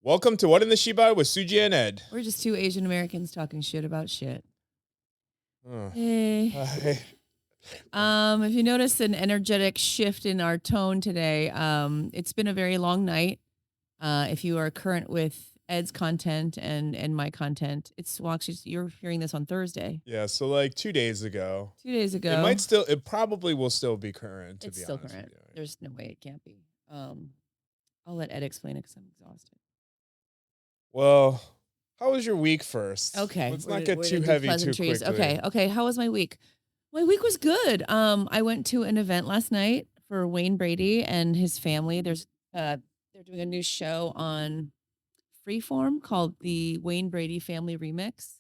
Welcome to What in the Shibal with Soogia and Ed. We're just two Asian Americans talking shit about shit. Oh. Hey. Hi. If you notice an energetic shift in our tone today, it's been a very long night. If you are current with Ed's content and my content, actually you're hearing this on Thursday. Yeah, so like 2 days ago. 2 days ago. It probably will still be current, to It's be still honest current. with you. There's no way it can't be. I'll let Ed explain it because I'm exhausted. Well, how was your week first? Okay. Let's not get too heavy too quickly. Okay. How was my week? My week was good. I went to an event last night for Wayne Brady and his family. They're doing a new show on Freeform called the Wayne Brady Family Remix.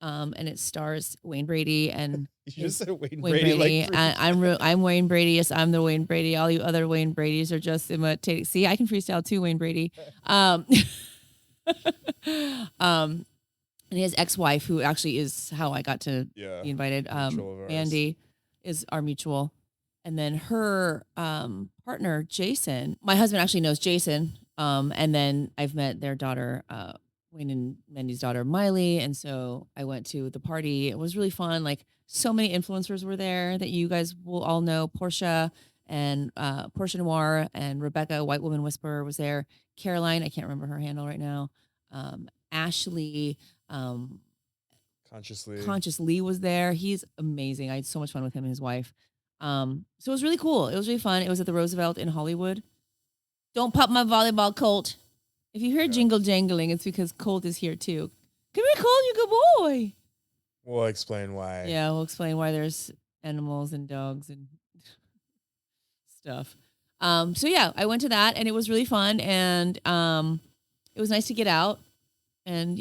And it stars Wayne Brady and You just said Wayne Brady. like 3 I'm Wayne Brady. Yes, I'm the Wayne Brady. All you other Wayne Bradys are just imitating. See, I can freestyle too, Wayne Brady. And his ex-wife, who actually is how I got to be invited, Mandy, is our mutual. And then her partner, Jason, my husband actually knows Jason. And then I've met their daughter, Wayne and Mandy's daughter, Miley. And so I went to the party. It was really fun. Like, so many influencers were there that you guys will all know. Portia Noir and Rebecca, White Woman Whisperer, was there. Caroline, I can't remember her handle right now. Ashley, Conscious Lee was there. He's amazing. I had so much fun with him and his wife. So it was really cool. It was really fun. It was at the Roosevelt in Hollywood. Don't pop my volleyball, Colt. If you hear jingle jangling, it's because Colt is here too. Come here, Colt, you good boy. We'll explain why. Yeah, we'll explain why there's animals and dogs and stuff. So yeah, I went to that and it was really fun, and it was nice to get out and,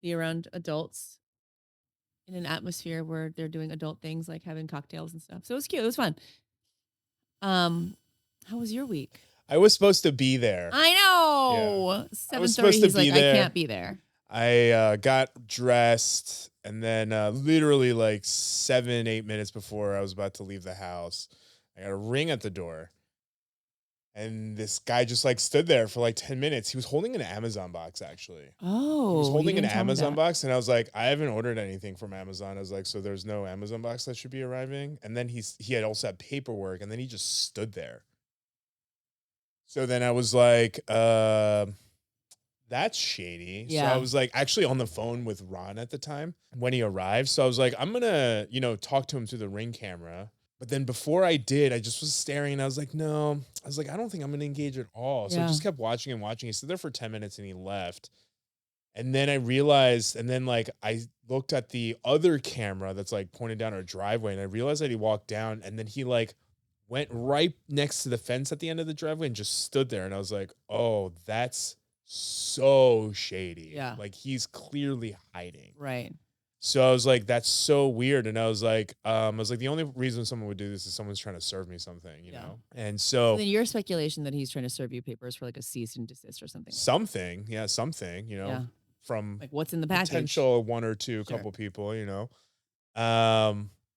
be around adults in an atmosphere where they're doing adult things like having cocktails and stuff. So it was cute. It was fun. How was your week? I was supposed to be there. I know. Yeah. 7:30. He's like, I can't be there. I got dressed, and then literally like 7-8 minutes before I was about to leave the house, I got a ring at the door. And this guy just like stood there for like 10 minutes. He was holding an Amazon box, actually. Oh, he was holding an Amazon box. And I was like, I haven't ordered anything from Amazon. I was like, so there's no Amazon box that should be arriving. And then he had also had paperwork, and then he just stood there. So then I was like, that's shady. Yeah. So I was like actually on the phone with Ron at the time when he arrived. So I was like, I'm going to, talk to him through the Ring camera. But then before I did, I just was staring, and I was like, no. I was like, I don't think I'm going to engage at all. So I just kept watching and watching. He stood there for 10 minutes and he left. And then I realized, and then like I looked at the other camera that's like pointed down our driveway, and I realized that he walked down, and then he like went right next to the fence at the end of the driveway and just stood there. And I was like, oh, that's so shady. Yeah. Like, he's clearly hiding. Right. So I was like, that's so weird. And I was like, the only reason someone would do this is someone's trying to serve me something, you know? And so then your speculation that he's trying to serve you papers for like a cease and desist or something. Something, from like what's in the package. Potential one or two, couple people,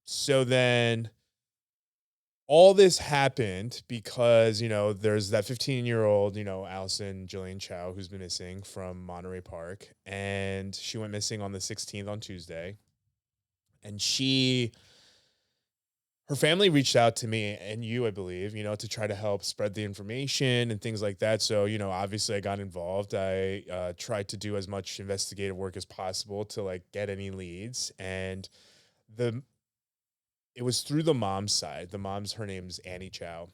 So then all this happened because, there's that 15-year-old, Alison Jillian Chao, who's been missing from Monterey Park. And she went missing on the 16th on Tuesday. And her family reached out to me and you, I believe, to try to help spread the information and things like that. So, obviously I got involved. I tried to do as much investigative work as possible to like get any leads. And it was through the mom's side. Her name's Annie Chao.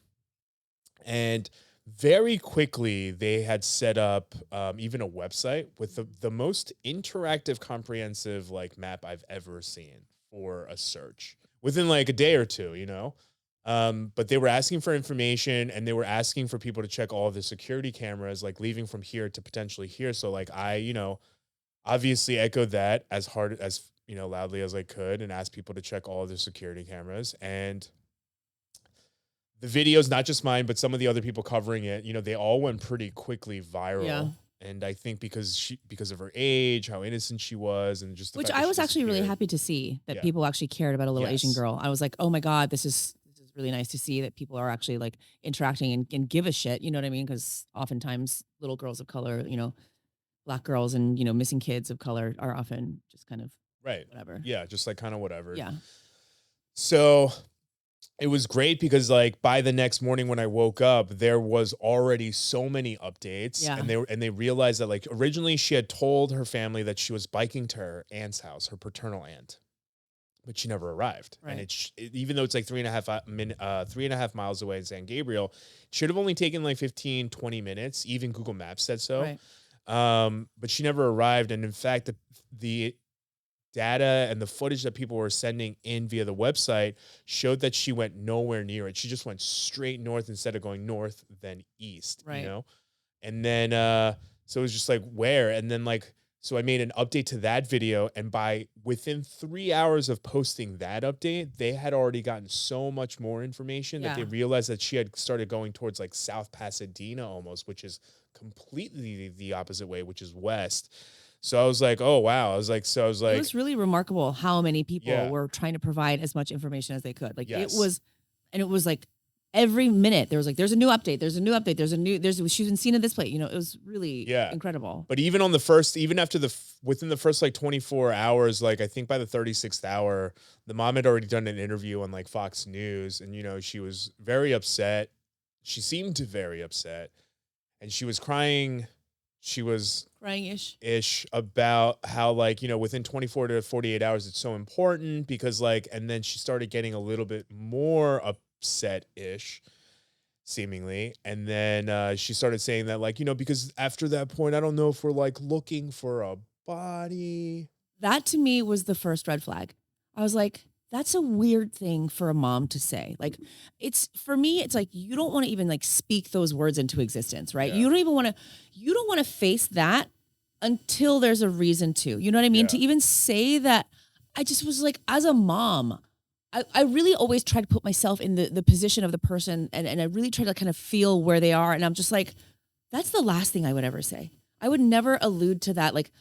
And very quickly, they had set up even a website with the most interactive, comprehensive like map I've ever seen for a search within like a day or two, But they were asking for information, and they were asking for people to check all of the security cameras, like leaving from here to potentially here. So like I, obviously echoed that as hard as, loudly as I could, and asked people to check all of the security cameras. And the videos, not just mine, but some of the other people covering it, they all went pretty quickly viral. Yeah. And I think because of her age, how innocent she was, and just which I was actually really happy to see that people actually cared about a little Asian girl. I was like, oh my God, this is really nice to see that people are actually like interacting and give a shit. You know what I mean? Because oftentimes little girls of color, Black girls and, missing kids of color are often just kind of whatever. Yeah, just like kind of whatever. Yeah. So it was great because like by the next morning when I woke up, there was already so many updates. Yeah. And they realized that like originally she had told her family that she was biking to her aunt's house, her paternal aunt, but she never arrived. Right. And even though it's like 3.5 miles away in San Gabriel, it should have only taken like 15, 20 minutes. Even Google Maps said so. Right. But she never arrived. And in fact, the data and the footage that people were sending in via the website showed that she went nowhere near it. She just went straight north instead of going north then east, right. And then, so it was just like where, and then like, so I made an update to that video, and within 3 hours of posting that update, they had already gotten so much more information that they realized that she had started going towards like South Pasadena almost, which is completely the opposite way, which is west. So I was like, oh, wow. It was really remarkable how many people were trying to provide as much information as they could. Like it was like every minute there was like, there's a new update. There's a new update. She's been seen in this place. It was really incredible. But even within the first like 24 hours, like I think by the 36th hour, the mom had already done an interview on like Fox News, and, she was very upset. She seemed very upset, and she was crying. She was crying-ish about how like, within 24 to 48 hours, it's so important because like, and then she started getting a little bit more upset-ish seemingly. And then she started saying that like, because after that point, I don't know if we're like looking for a body. That to me was the first red flag. I was like, that's a weird thing for a mom to say. Like for me, it's like, you don't want to even like speak those words into existence, right? Yeah. You don't want to face that until there's a reason to, you know what I mean? Yeah. To even say that, I just was like, as a mom, I really always try to put myself in the position of the person. And I really try to kind of feel where they are. And I'm just like, that's the last thing I would ever say. I would never allude to that. Like,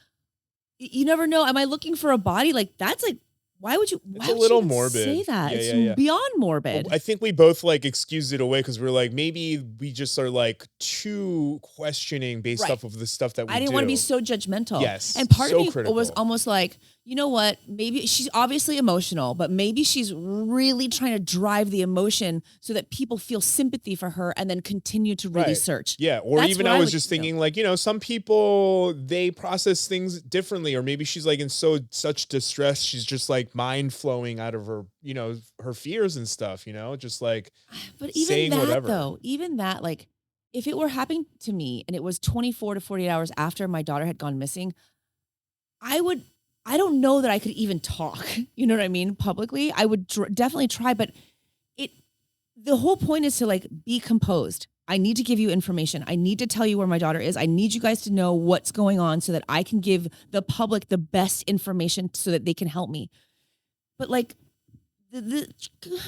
you never know. Am I looking for a body? Like, that's like, why would you morbid. Say that? It's beyond morbid. Well, I think we both like excused it away because we're like, maybe we just are like too questioning based off of the stuff that we do. I didn't want to be so judgmental. Yes. And part of me was almost like, you know what? Maybe she's obviously emotional, but maybe she's really trying to drive the emotion so that people feel sympathy for her and then continue to really search. Yeah. Or even I was just thinking like, some people, they process things differently, or maybe she's like in such distress. She's just like mind flowing out of her, her fears and stuff, just like, but even saying that whatever. Though, even that, like if it were happening to me and it was 24 to 48 hours after my daughter had gone missing, I don't know that I could even talk, you know what I mean? Publicly, I would definitely try, but the whole point is to like be composed. I need to give you information. I need to tell you where my daughter is. I need you guys to know what's going on so that I can give the public the best information so that they can help me. But like the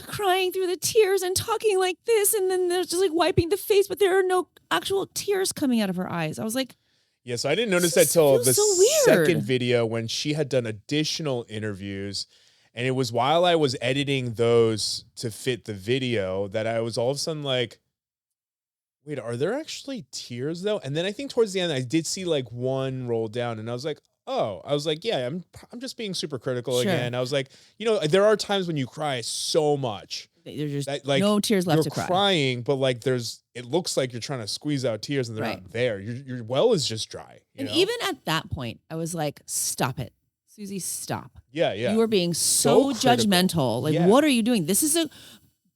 crying through the tears and talking like this, and then there's just like wiping the face, but there are no actual tears coming out of her eyes. I was like, yeah, so I didn't notice that till the second video when she had done additional interviews. And it was while I was editing those to fit the video that I was all of a sudden like, wait, are there actually tears though? And then I think towards the end, I did see like one roll down, and I was like, yeah, I'm just being super critical again. I was like, there are times when you cry so much. There's just like, no tears left to cry. You're crying, but like it looks like you're trying to squeeze out tears and they're not there. Your well is just dry. And even at that point, I was like, stop it. Susie, stop. Yeah. You are being so judgmental. Like, what are you doing? This is a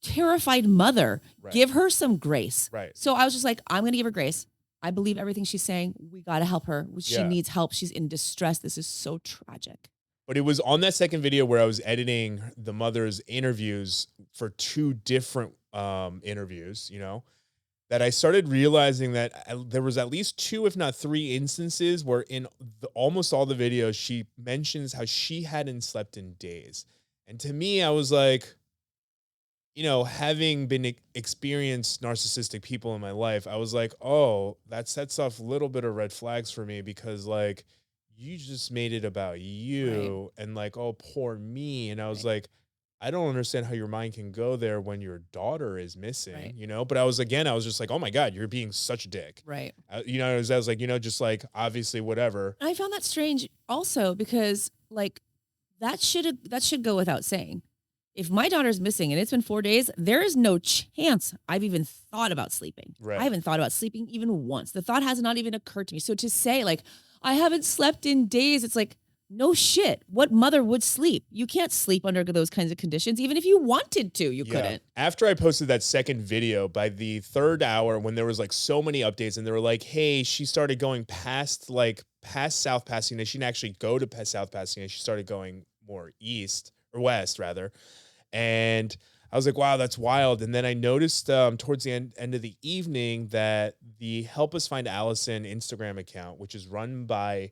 terrified mother. Right. Give her some grace. Right. So I was just like, I'm going to give her grace. I believe everything she's saying. We got to help her. She needs help. She's in distress. This is so tragic. But it was on that second video where I was editing the mother's interviews for two different interviews, that I started realizing that there was at least 2, if not 3 instances where in almost all the videos, she mentions how she hadn't slept in days. And to me, I was like, having been experienced narcissistic people in my life, I was like, oh, that sets off a little bit of red flags for me because like, you just made it about you and like, oh, poor me. And I was like, I don't understand how your mind can go there when your daughter is missing, Right. you know? But I was just like, oh my God, you're being such a dick. Right. You know, I was like, you know, just like, obviously, whatever. I found that strange also because like that should go without saying. If my daughter's missing and it's been 4 days, there is no chance I've even thought about sleeping. Right. I haven't thought about sleeping even once. The thought has not even occurred to me. So to say like, I haven't slept in days, it's like, no shit. What mother would sleep? You can't sleep under those kinds of conditions. Even if you wanted to, you couldn't. After I posted that second video, by the third hour, when there was like so many updates and they were like, hey, she started going past South Pasadena. She didn't actually go to South Pasadena. She started going more east or west rather. And I was like, wow, that's wild. And then I noticed towards the end of the evening that the Help Us Find Alison Instagram account, which is run by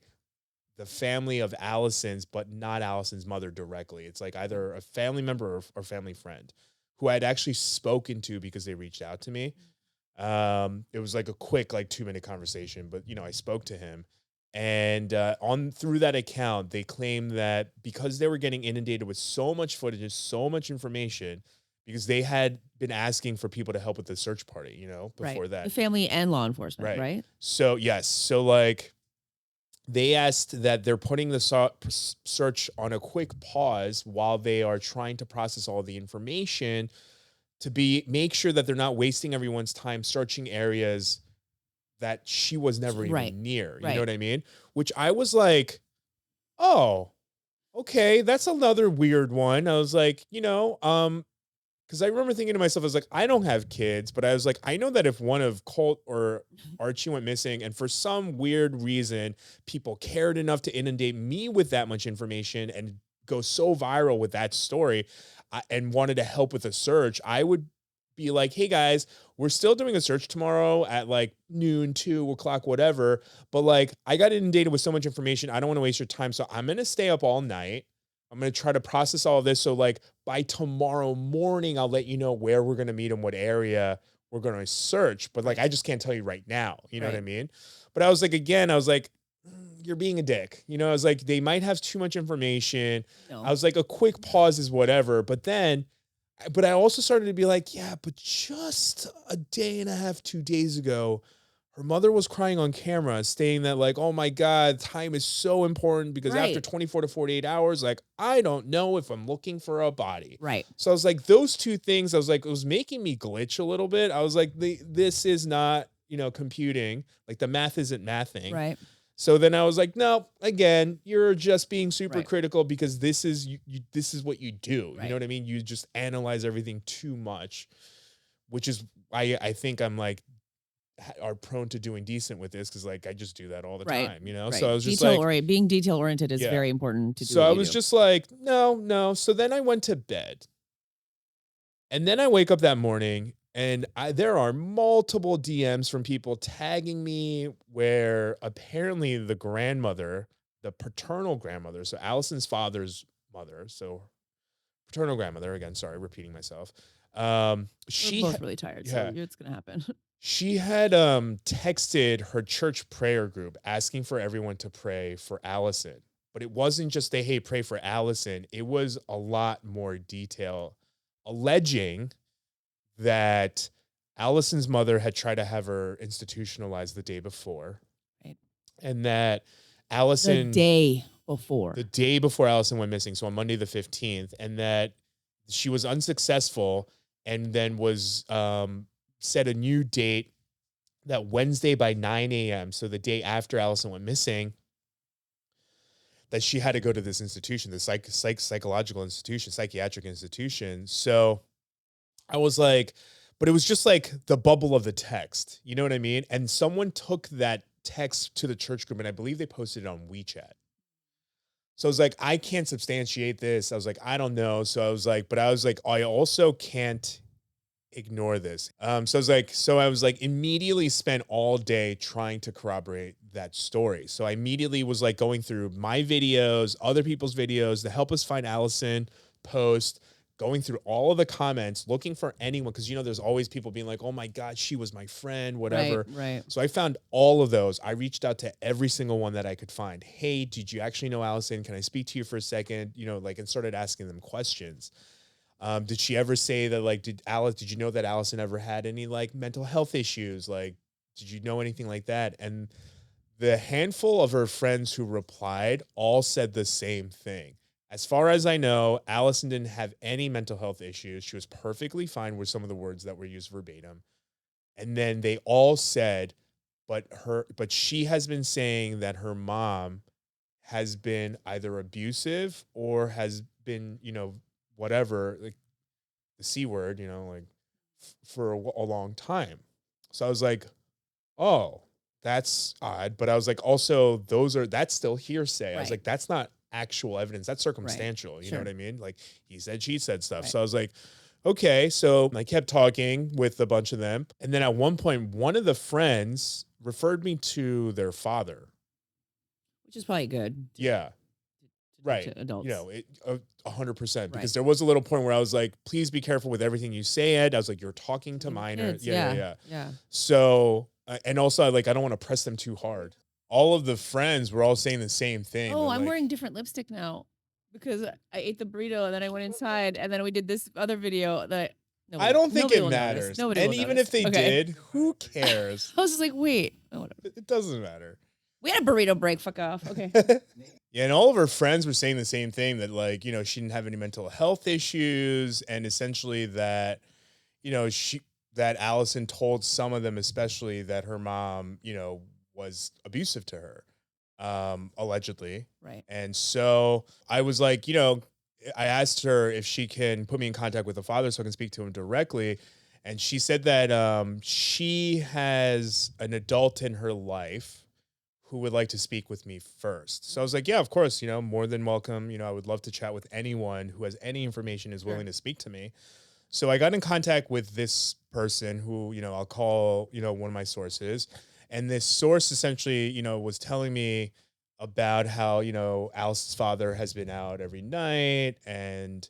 the family of Alison's, but not Alison's mother directly. It's like either a family member or family friend who I'd actually spoken to because they reached out to me. It was like a quick, 2-minute conversation, but you know, I spoke to him, and through that account, they claimed that because they were getting inundated with so much footage and so much information, because they had been asking for people to help with the search party, you know, before that. The family and law enforcement, right? So yes, they asked that they're putting the search on a quick pause while they are trying to process all the information to make sure that they're not wasting everyone's time searching areas that she was never even near. You know what I mean? Which I was like, oh, okay, that's another weird one. I was like, you know, because I remember thinking to myself, I was like, I don't have kids, but I was like, I know that if one of Colt or Archie went missing, and for some weird reason, people cared enough to inundate me with that much information and go so viral with that story and wanted to help with a search, I would be like, hey guys, we're still doing a search tomorrow at noon, 2 o'clock, whatever. But I got inundated with so much information. I don't want to waste your time. So I'm going to stay up all night. I'm going to try to process all of this. So by tomorrow morning, I'll let you know where we're going to meet and what area we're going to search. But I just can't tell you right now. You know what I mean? But I was like, again, I was like, you're being a dick. You know, I was like, they might have too much information. No. I was like, a quick pause is whatever. But I also started to be like, yeah, but just a day and a half, 2 days ago, her mother was crying on camera saying that oh my God, time is so important because after 24 to 48 hours, I don't know if I'm looking for a body. Right. So I was like, those two things, I was like, it was making me glitch a little bit. I was like, this is not, computing. The math isn't mathing. Right. So then I was like, no, again, you're just being super critical because this is this is what you do. You know what I mean? You just analyze everything too much, which is why I think I'm are prone to doing decent with this because I just do that all the time, you know? So I was just being detail oriented is very important to do. So I was just like, no. So then I went to bed. And then I wake up that morning and there are multiple DMs from people tagging me where apparently the grandmother, the paternal grandmother, so Alison's father's mother, so paternal grandmother, again, sorry, repeating myself. We're both really tired, so it's going to happen. She had texted her church prayer group asking for everyone to pray for Alison. But it wasn't just hey, pray for Alison. It was a lot more detail, alleging that Alison's mother had tried to have her institutionalized the day before. Right. And that Alison... The day before Alison went missing, so on Monday the 15th, and that she was unsuccessful and then was set a new date that Wednesday by 9 a.m., so the day after Alison went missing, that she had to go to this institution, this psychological institution, psychiatric institution. So I was like, but it was just the bubble of the text, you know what I mean? And someone took that text to the church group, and I believe they posted it on WeChat. So I was like, I can't substantiate this. I was like, I don't know. So I was like, I also can't ignore this. So I was like, immediately spent all day trying to corroborate that story. So I immediately was going through my videos, other people's videos, the Help Us Find Alison post, going through all of the comments, looking for anyone. Cause there's always people being like, oh my God, she was my friend, whatever. Right. So I found all of those. I reached out to every single one that I could find. Hey, did you actually know Alison? Can I speak to you for a second? And started asking them questions. Did she ever say that, like, did you know that Alison ever had any like mental health issues? Like, did you know anything like that? And the handful of her friends who replied all said the same thing. As far as I know, Alison didn't have any mental health issues. She was perfectly fine with some of the words that were used verbatim. And then they all said, but she has been saying that her mom has been either abusive or has been, whatever, like the C word, like for a long time. So I was like, oh, that's odd. But I was like, also, that's still hearsay. I was like, that's not actual evidence. That's circumstantial. You know what I mean? Like, he said, she said stuff. So I was like, okay. So I kept talking with a bunch of them. And then at one point, one of the friends referred me to their father. Which is probably good. Yeah. Right. To adults. 100%. Because there was a little point where I was like, please be careful with everything you say, Ed. I was like, you're talking to minors. Kids, yeah. So, and also, I don't want to press them too hard. All of the friends were all saying the same thing. Oh, I'm wearing different lipstick now because I ate the burrito and then I went inside and then we did this other video that I don't think it matters. And even if they did, who cares? I was just like, wait. Oh, whatever. It doesn't matter. We had a burrito break. Fuck off. Okay. Yeah, and all of her friends were saying the same thing, that like, she didn't have any mental health issues, and essentially that, that Alison told some of them, especially, that her mom, was abusive to her, allegedly. Right. And so I was like, I asked her if she can put me in contact with the father so I can speak to him directly. And she said that she has an adult in her life who would like to speak with me first. So I was like, yeah, of course, more than welcome. I would love to chat with anyone who has any information, is willing to speak to me. So I got in contact with this person who, I'll call, one of my sources. And this source essentially, was telling me about how, Alison's father has been out every night and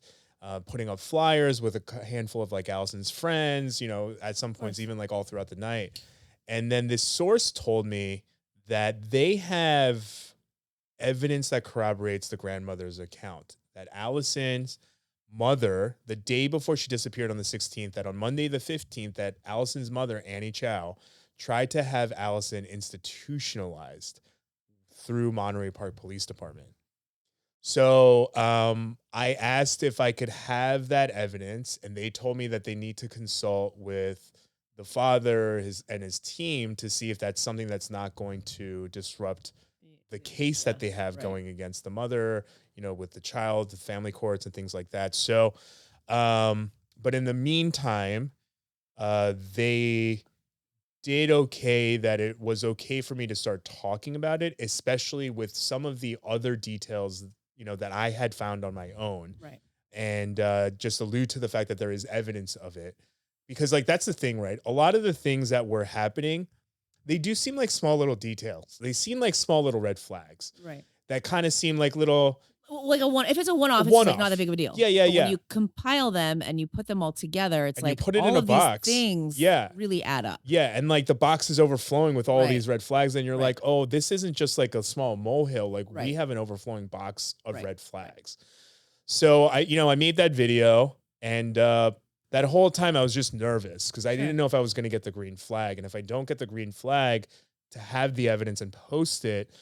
putting up flyers with a handful of like Alison's friends, at some points, even like all throughout the night. And then this source told me that they have evidence that corroborates the grandmother's account, that Alison's mother, the day before she disappeared on the 16th, that on Monday the 15th, that Alison's mother, Annie Chao, tried to have Alison institutionalized through Monterey Park Police Department. So I asked if I could have that evidence, and they told me that they need to consult with the father and his team to see if that's something that's not going to disrupt the case that they have going against the mother, with the child, the family courts and things like that. So, but in the meantime, they did okay that it was okay for me to start talking about it, especially with some of the other details, that I had found on my own. Right. And just allude to the fact that there is evidence of it. Because like, that's the thing, right? A lot of the things that were happening, they do seem like small little details. They seem like small little red flags. Right. That kind of seem like little... Like if it's a one-off, it's like not that big of a deal. Yeah. When you compile them and you put them all together, it's like you put it all in a of box. These things really add up. Yeah, and like the box is overflowing with all of these red flags, and you're like, oh, this isn't just like a small molehill. Like we have an overflowing box of red flags. So I made that video, and that whole time I was just nervous because I didn't know if I was going to get the green flag, and if I don't get the green flag to have the evidence and post it,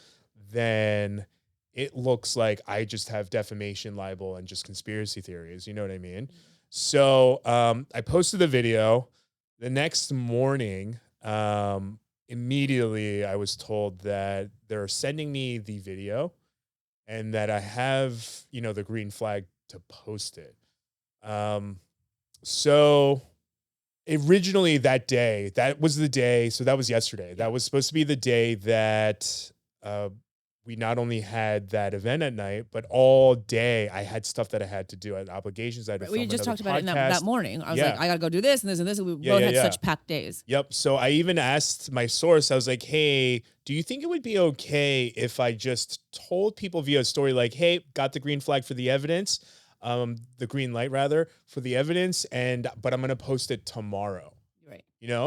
then it looks like I just have defamation, libel, and just conspiracy theories. You know what I mean? So I posted the video. The next morning, immediately I was told that they're sending me the video and that I have, the green flag to post it. So originally that day, that was the day. So that was yesterday. That was supposed to be the day that we not only had that event at night, but all day I had stuff that I had to do. I had obligations. I had to film We just talked about it podcast. that morning. I was like, I got to go do this and this and this. And we both had such packed days. Yep. So I even asked my source, I was like, hey, do you think it would be okay if I just told people via story, like, hey, got the green flag for the evidence, the green light rather, for the evidence, but I'm going to post it tomorrow. Right.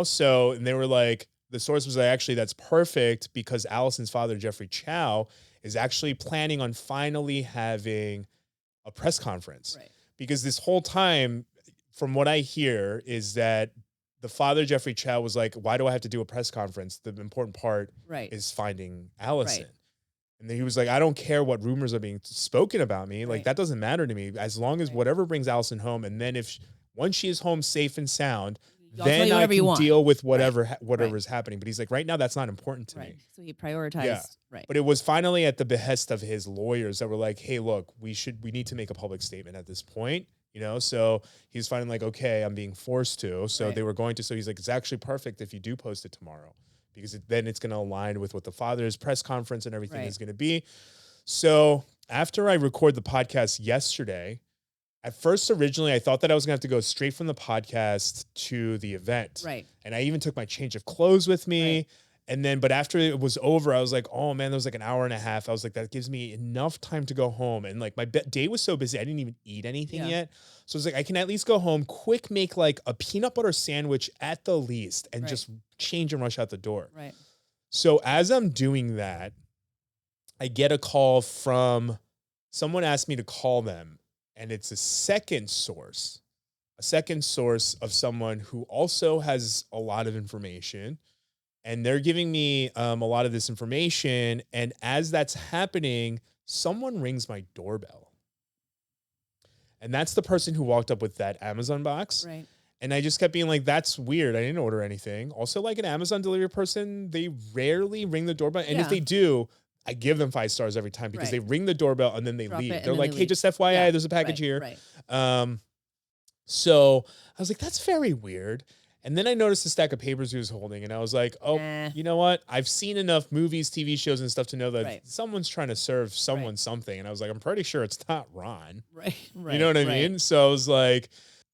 So, and they were like, the source was like, actually, that's perfect because Alison's father, Jeffrey Chao, is actually planning on finally having a press conference. Right. because this whole time, from what I hear, is that the father, Jeffrey Chao, was like, why do I have to do a press conference? The important part is finding Alison. Right. And then he was like, I don't care what rumors are being spoken about me. Like, that doesn't matter to me. As long as whatever brings Alison home. And then once she is home safe and sound, then I can deal with whatever is happening. But he's like, right now, that's not important to me. So he prioritized. Right. But it was finally at the behest of his lawyers that were like, hey, look, we need to make a public statement at this point. So he's finally like, okay, I'm being forced to. So they were going to. So he's like, it's actually perfect if you do post it tomorrow, because then it's going to align with what the father's press conference and everything is going to be. So after I record the podcast yesterday, at first, originally, I thought that I was going to have to go straight from the podcast to the event. Right. And I even took my change of clothes with me. Right. And then, but after it was over, I was like, oh man, there was like an hour and a half. I was like, that gives me enough time to go home. And like my day was so busy, I didn't even eat anything yet. So I was like, I can at least go home, quick make like a peanut butter sandwich at the least, and just change and rush out the door. Right. So as I'm doing that, I get a call from someone asked me to call them. And it's a second source of someone who also has a lot of information. And they're giving me a lot of this information. And as that's happening, someone rings my doorbell. And that's the person who walked up with that Amazon box. Right. And I just kept being like, that's weird. I didn't order anything. Also, like an Amazon delivery person, they rarely ring the doorbell. And if they do, I give them 5 stars every time, because they ring the doorbell and then they leave. They're like, hey, just FYI, there's a package here. Right. So I was like, that's very weird. And then I noticed the stack of papers he was holding, and I was like, oh, you know what? I've seen enough movies, TV shows, and stuff to know that someone's trying to serve someone something. And I was like, I'm pretty sure it's not Ron. Right. You know what I mean? So I was like,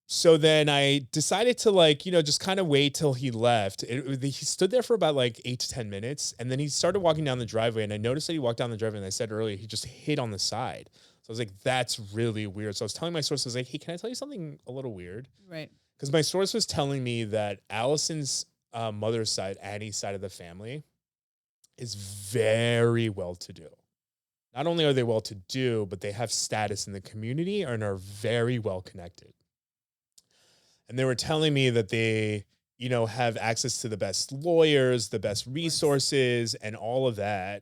so then I decided to just kind of wait till he left. He stood there for about like 8 to 10 minutes. And then he started walking down the driveway. And I noticed that he walked down the driveway. And I said earlier, he just hit on the side. So I was like, that's really weird. So I was telling my source, I was like, hey, can I tell you something a little weird? Right. Because my source was telling me that Alison's mother's side, Annie's side of the family, is very well-to-do. Not only are they well-to-do, but they have status in the community and are very well-connected. And they were telling me that they, have access to the best lawyers, the best resources, and all of that.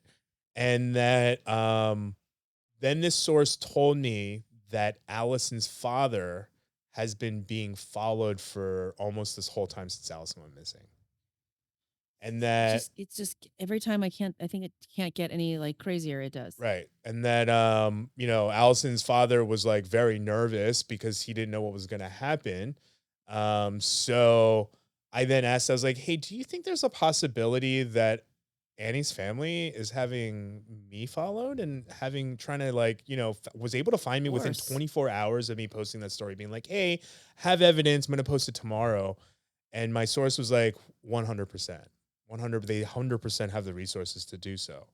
And that then this source told me that Alison's father has been being followed for almost this whole time since Alison went missing. And that it's just every time I think it can't get any like crazier. It does. Right. And that, Alison's father was like very nervous because he didn't know what was going to happen. So I then asked, I was like, hey, do you think there's a possibility that Annie's family is having me followed and trying to was able to find me within 24 hours of me posting that story, being like, hey, have evidence, I'm going to post it tomorrow. And my source was like 100%. They 100% have the resources to do so.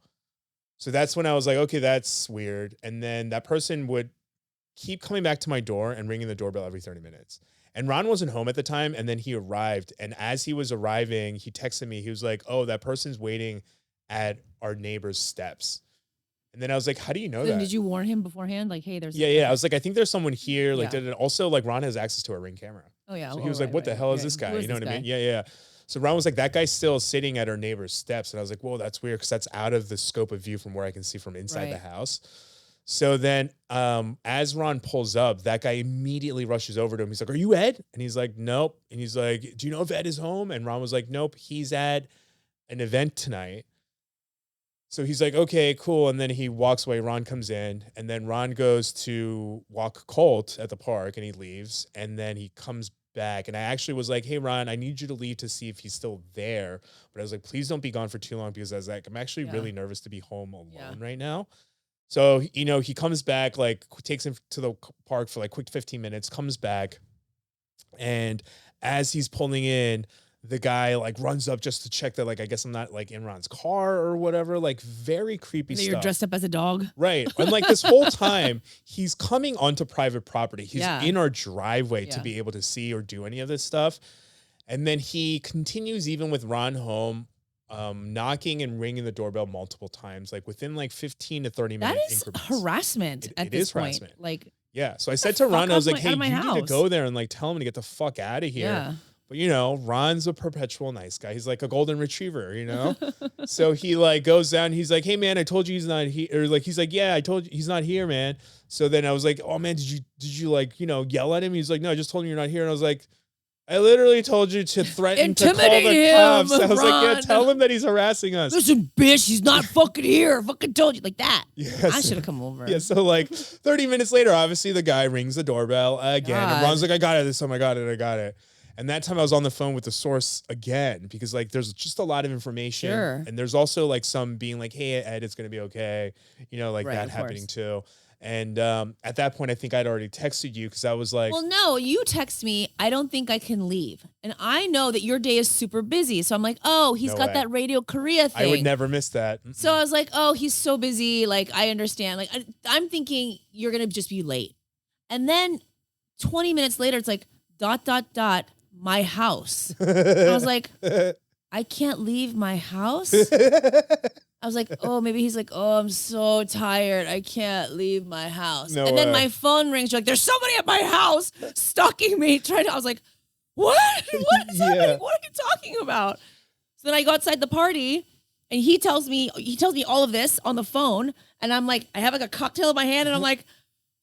So that's when I was like, okay, that's weird. And then that person would keep coming back to my door and ringing the doorbell every 30 minutes. And Ron wasn't home at the time. And then he arrived. And as he was arriving, he texted me. He was like, oh, that person's waiting at our neighbor's steps. And then I was like, how do you know that? Did you warn him beforehand? Like, hey, there's... Yeah. I was like, I think there's someone here. Also, like, Ron has access to a Ring camera. Oh, yeah. So he was like, what the hell is this guy? You know what I mean? Yeah. So Ron was like, that guy's still sitting at our neighbor's steps. And I was like, whoa, that's weird, because that's out of the scope of view from where I can see from inside the house. So then as Ron pulls up, that guy immediately rushes over to him. He's like, are you Ed? And he's like, nope. And he's like, do you know if Ed is home? And Ron was like, nope, he's at an event tonight. So he's like, okay, cool. And then he walks away. Ron comes in, and then Ron goes to walk Colt at the park, and he leaves. And then he comes back. And I actually was like, hey, Ron, I need you to leave to see if he's still there. But I was like, please don't be gone for too long, because I was like, I'm actually really nervous to be home alone right now. So, he comes back, like takes him to the park for like quick 15 minutes, comes back. And as he's pulling in, the guy like runs up just to check that, like, I guess I'm not like in Ron's car or whatever, like very creepy stuff. You're dressed up as a dog. Right. And like this whole time he's coming onto private property. He's in our driveway to be able to see or do any of this stuff. And then he continues even with Ron home, knocking and ringing the doorbell multiple times, like within like 15 to 30 minute increments. Harassment at this point. Harassment. Like, Yeah. So I said to Ron, I was like, hey, you need to house. go there and like tell him to get the fuck out of here. Yeah. But you know, Ron's a perpetual nice guy. He's like a golden retriever, you know? So he like goes down. He's like, hey man, I told you he's not here. Or like, he's like, yeah, I told you he's not here, man. So then I was like, oh man, did you like, you know, yell at him? He's like, no, I just told him you're not here. And I was like, I literally told you to threaten to call the cops. I was like, yeah, tell him that he's harassing us. Listen, bitch, he's not fucking here. Fucking told you like that. Yes. I should have come over. Yeah, so like 30 minutes later, obviously the guy rings the doorbell again. And Ron's like, I got it this time. I got it. And that time I was on the phone with the source again because like there's just a lot of information. Sure. And there's also like some being like, hey, Ed, it's going to be okay. You know, like that happening too. And at that point, I think I'd already texted you because I was like, well, no, you text me. I don't think I can leave. And I know that your day is super busy. So I'm like, oh, he's got that Radio Korea thing. I would never miss that. So I was like, oh, he's so busy. Like, I understand. Like, I'm thinking you're going to just be late. And then 20 minutes later, it's like, ... my house. I was like, I can't leave my house. I was like, oh, maybe he's like, oh, I'm so tired. I can't leave my house. Then my phone rings. You're like, there's somebody at my house stalking me. I was like, what? What is happening? What are you talking about? So then I go outside the party and he tells me all of this on the phone. And I'm like, I have like a cocktail in my hand and I'm like,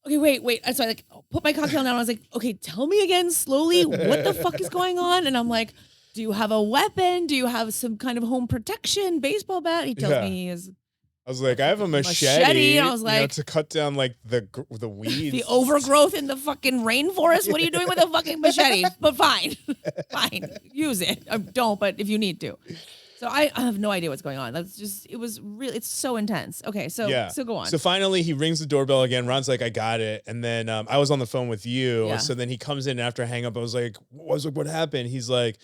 okay, wait. So I like put my cocktail down. I was like, okay, tell me again slowly what the fuck is going on. And I'm like, do you have a weapon? Do you have some kind of home protection, baseball bat? He tells me he is. I was like, I have a machete. I was like, to cut down like the weeds, the overgrowth in the fucking rainforest. What are you doing with a fucking machete? But fine, use it. Don't, but if you need to. So I have no idea what's going on. It's so intense. Okay, so go on. So finally he rings the doorbell again. Ron's like, I got it. And then I was on the phone with you. Yeah. So then he comes in after I hang up. I was like, what happened? He's like,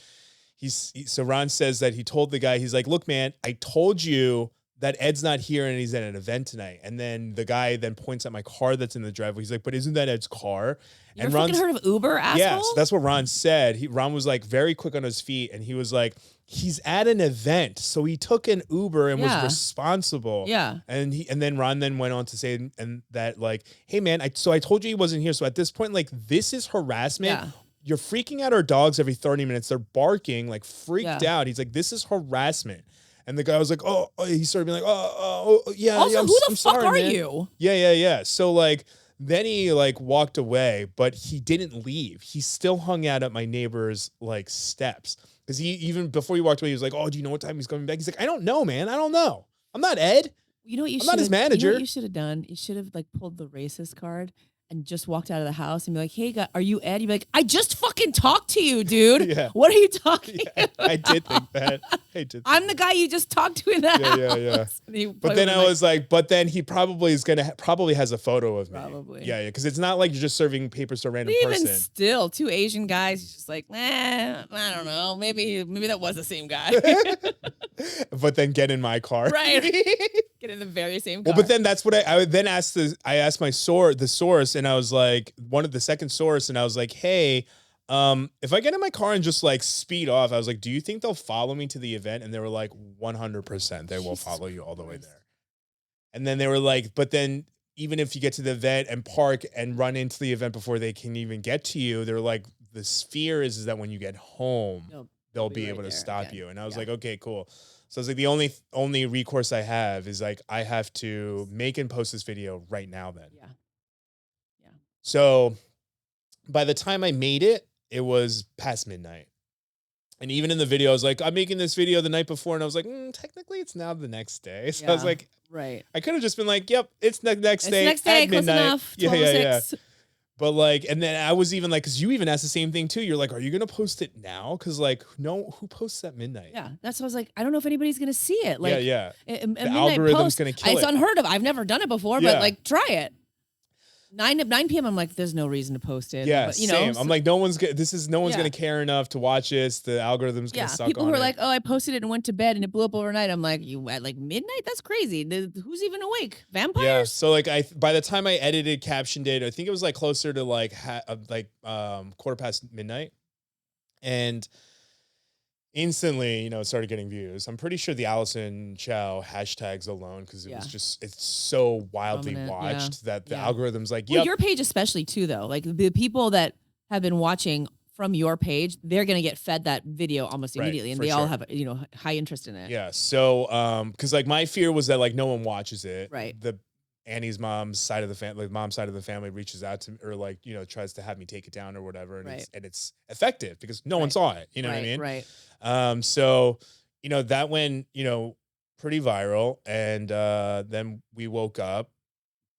so Ron says that he told the guy, he's like, look, man, I told you that Ed's not here and he's at an event tonight. And then the guy then points at my car that's in the driveway. He's like, but isn't that Ed's car? And Ron's heard of Uber, asshole? Yeah, so that's what Ron said. Ron was like very quick on his feet and he was like, he's at an event. So he took an Uber and was responsible. Yeah. And then Ron then went on to say and that like, hey man, I told you he wasn't here. So at this point, like this is harassment. Yeah. You're freaking out our dogs every 30 minutes. They're barking, like freaked out. He's like, this is harassment. And the guy was like, oh, he started being like, yeah. Also, yeah, who the sorry, fuck are man. you? Yeah. So like, then he like walked away, but he didn't leave. He still hung out at my neighbor's like steps. Because he, even before he walked away, he was like, oh, do you know what time he's coming back? He's like, I don't know, man. I don't know. I'm not Ed. You know what you I'm not his manager. You know what you should have done? You should have like pulled the racist card and just walked out of the house and be like, hey, are you Ed? You'd be like, I just fucking talked to you, dude. Yeah. What are you talking about? I did think that. I'm the guy you just talked to in the house. Yeah. But then I was like, but then he probably is going to, probably has a photo of me. Probably. Yeah. Because it's not like you're just serving papers to a random person. Even still, two Asian guys, he's just like, I don't know. Maybe that was the same guy. But then get in my car. Right. Get in the very same car. Well, but then that's what I then asked I asked the source, and I was like, the second source, and I was like, hey, if I get in my car and just like speed off, I was like, do you think they'll follow me to the event? And they were like, 100%, they will follow you all the way there. And then they were like, but then even if you get to the event and park and run into the event before they can even get to you, they're like, the fear is that when you get home, they'll be able to stop you. And I was like, okay, cool. So I was like, the only recourse I have is like, I have to make and post this video right now then. Yeah. So by the time I made it, it was past midnight. And even in the video, I was like, I'm making this video the night before. And I was like, technically it's now the next day. So I was like, right. I could have just been like, yep, it's the next day. Next day, at midnight. Close enough. Yeah. But like, and then I was even like, because you even asked the same thing too. You're like, are you going to post it now? Because like, no, who posts at midnight? Yeah, that's what I was like. I don't know if anybody's going to see it. Like, the algorithm's going to kill it. It's unheard of. I've never done it before, but like, try it. 9 p.m. I'm like, there's no reason to post it. Yeah, but, same. I'm like, no one's going to care enough to watch this. The algorithm's going to suck on it. People who are like, oh, I posted it and went to bed and it blew up overnight. I'm like, you at like midnight? That's crazy. Who's even awake? Vampires? Yeah. So like, by the time I edited, captioned it, I think it was like closer to like quarter past midnight. And instantly, it started getting views. I'm pretty sure the Alison Chao hashtags alone, because it's so wildly watched that the algorithm's like, Well, your page especially too, though. Like the people that have been watching from your page, they're going to get fed that video almost immediately. And they all have, high interest in it. Yeah. So, because like my fear was that like no one watches it. Right. Annie's mom's side of the family, mom's side of the family reaches out to me or like, tries to have me take it down or whatever. And it's effective because no one saw it. You know what I mean? Right. So, that went, pretty viral. And then we woke up,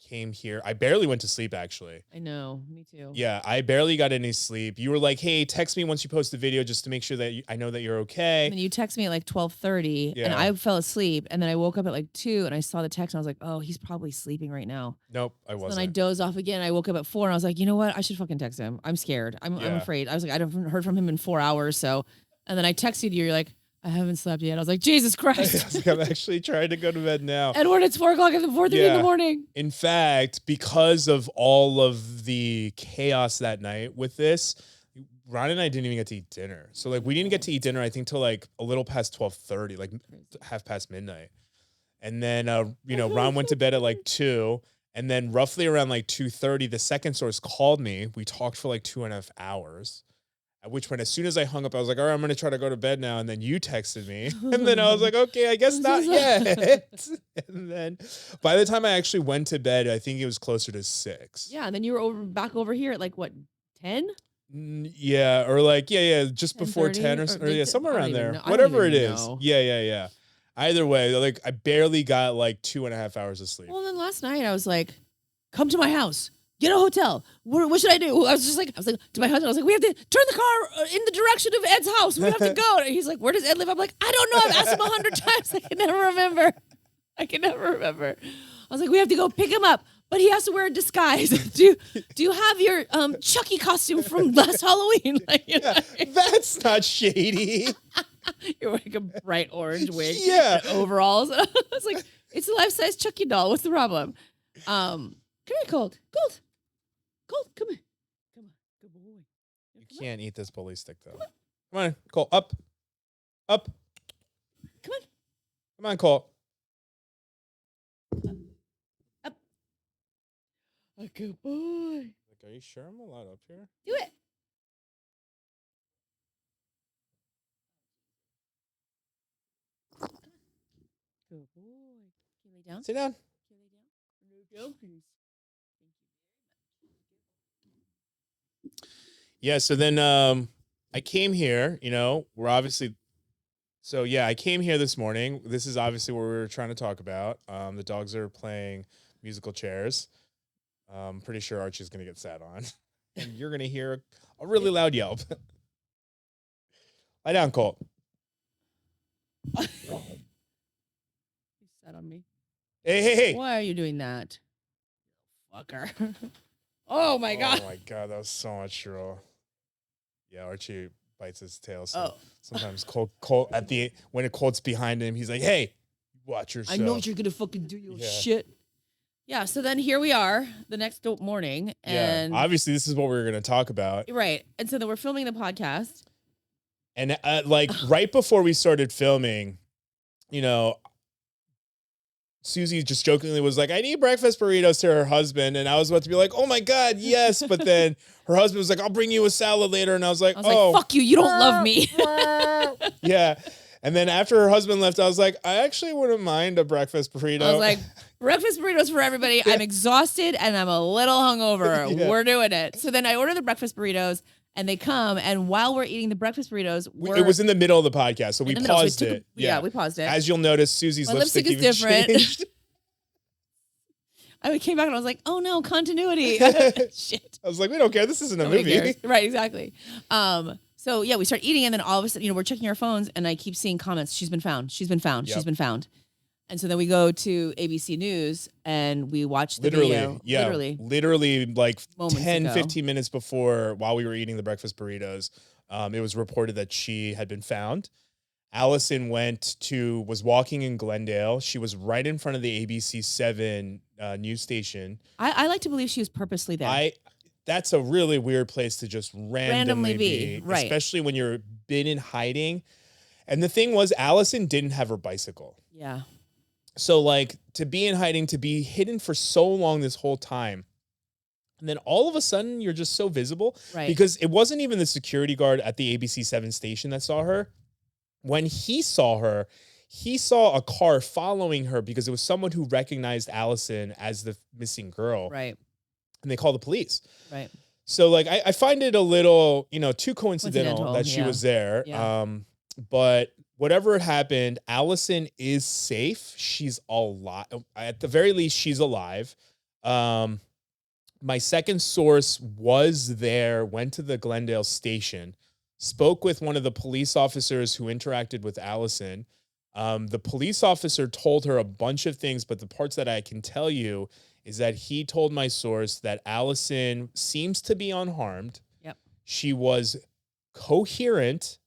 came here. I barely went to sleep, actually. I know. Me too. Yeah, I barely got any sleep. You were like, hey, text me once you post the video just to make sure that I know that you're okay. And you text me at like 12:30 and I fell asleep. And then I woke up at like 2 and I saw the text and I was like, oh, he's probably sleeping right now. Nope, I wasn't. Then I dozed off again. I woke up at 4 and I was like, you know what? I should fucking text him. I'm scared. I'm afraid. I was like, I haven't heard from him in 4 hours. So, and then I texted you. You're like, I haven't slept yet. I was like, Jesus Christ. I'm actually trying to go to bed now. Edward, it's 4 o'clock in the 4:30 in the morning. In fact, because of all of the chaos that night with this, Ron and I didn't even get to eat dinner. So like we didn't get to eat dinner, I think, till like a little past 12:30, like half past midnight. And then Ron went to bed at like 2. And then roughly around like 2:30, the second source called me. We talked for like 2.5 hours. At which point, as soon as I hung up, I was like, all right, I'm going to try to go to bed now. And then you texted me. And then I was like, okay, I guess not yet. And then by the time I actually went to bed, I think it was closer to 6. Yeah. And then you were back over here at like, what, 10? Yeah. Or like, just before 10 or somewhere around there. Whatever it is. Know. Yeah. Either way, like I barely got like 2.5 hours of sleep. Well, then last night I was like, come to my house. Get a hotel. What should I do? I was like to my husband, I was like, we have to turn the car in the direction of Ed's house. We have to go. And he's like, where does Ed live? I'm like, I don't know. I've asked him 100 times. I can never remember. I was like, we have to go pick him up, but he has to wear a disguise. Do you have your Chucky costume from last Halloween? Like, that's not shady. You're wearing a bright orange wig. Yeah. Overalls. I was like, it's a life-size Chucky doll. What's the problem? Come here, Colt, come here. Come on, good boy. You can't eat this bully stick, though. Come on, Colt, up. Come on, Colt. Up. A good boy. Like, are you sure I'm allowed up here? Do it. Good boy. Can you lay down? Sit down. Can you lay down? No, please. Yeah, so then I came here, we're obviously, I came here this morning. This is obviously what we were trying to talk about. The dogs are playing musical chairs. I'm pretty sure Archie's going to get sat on. And you're going to hear a really loud yelp. Lie down, Colt. He sat on me. Hey. Why are you doing that? Fucker. Oh, my God. Oh, my God. That was so much troll. Yeah, Archie bites his tail. So sometimes Colt when Colt's behind him, he's like, hey, watch yourself. I know what you're going to fucking do, you shit. Yeah, so then here we are the next morning. And obviously this is what we were going to talk about. Right. And so then we're filming the podcast. And right before we started filming, Susie just jokingly was like, I need breakfast burritos to her husband. And I was about to be like, oh my God, yes. But then her husband was like, I'll bring you a salad later. And I was like, like, fuck you. You don't love me. Yeah. And then after her husband left, I was like, I actually wouldn't mind a breakfast burrito. I was like, breakfast burritos for everybody. I'm exhausted and I'm a little hungover. Yeah. We're doing it. So then I order the breakfast burritos. And they come, and while we're eating the breakfast burritos, it was in the middle of the podcast, so we paused it. Yeah, we paused it. As you'll notice, Susie's lipstick is even different. Changed. I came back and I was like, oh no, continuity. Shit. I was like, we don't care. This isn't a movie. Cares. Right, exactly. So yeah, we start eating, and then all of a sudden, we're checking our phones, and I keep seeing comments. She's been found. She's been found. Yep. She's been found. And so then we go to ABC News and we watch the video. Yeah, literally like 10-15 minutes before, while we were eating the breakfast burritos, it was reported that she had been found. Alison was walking in Glendale. She was right in front of the ABC 7 news station. I like to believe she was purposely there. That's a really weird place to just randomly be. Right. Especially when you're been in hiding. And the thing was, Alison didn't have her bicycle. Yeah. So like to be in hiding, to be hidden for so long this whole time. And then all of a sudden you're just so visible. Right. Because it wasn't even the security guard at the ABC 7 station that saw her. When he saw her, he saw a car following her because it was someone who recognized Alison as the missing girl. Right. And they called the police. Right. So like I find it a little, too coincidental that she was there. Yeah. But whatever happened, Alison is safe. She's alive. At the very least, she's alive. My second source was there, went to the Glendale station, spoke with one of the police officers who interacted with Alison. The police officer told her a bunch of things, but the parts that I can tell you is that he told my source that Alison seems to be unharmed. Yep. She was coherent,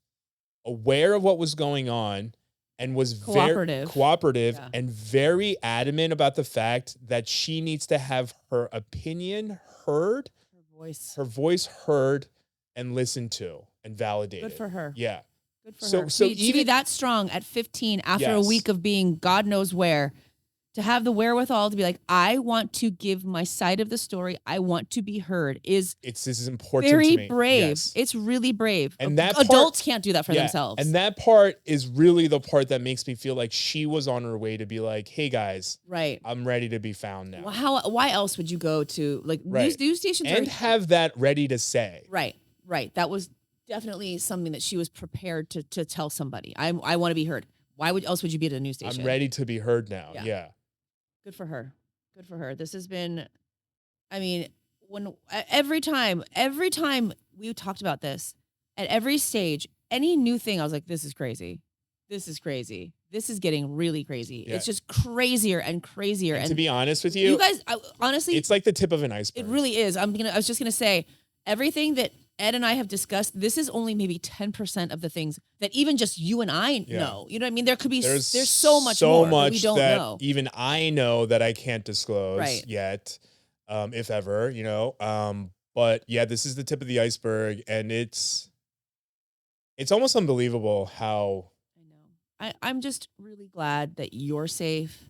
aware of what was going on, and was very cooperative and very adamant about the fact that she needs to have her opinion heard, her voice heard and listened to and validated. Good for her. Yeah. Good for her. To be that strong at 15 after a week of being God knows where, to have the wherewithal to be like, I want to give my side of the story. I want to be heard. This is important. Very brave. Yes. It's really brave. And that adults can't do that for themselves. And that part is really the part that makes me feel like she was on her way to be like, hey guys, I'm ready to be found now. Well, why else would you go to news stations and have that ready to say? Right. That was definitely something that she was prepared to tell somebody. I want to be heard. Why else would you be at a news station? I'm ready to be heard now. Yeah. Good for her. Good for her. This has been, I mean, every time we talked about this, at every stage, any new thing, I was like, this is crazy. This is crazy. This is getting really crazy. Yeah. It's just crazier and crazier. And to be honest with you guys, honestly, it's like the tip of an iceberg. It really is. I was just gonna say, everything that Ed and I have discussed, this is only maybe 10% of the things that even just you and I know. You know what I mean? There could be, there's so much more that we don't know. Even I know that I can't disclose yet, if ever, but yeah, this is the tip of the iceberg, and it's almost unbelievable how. I know. I'm just really glad that you're safe,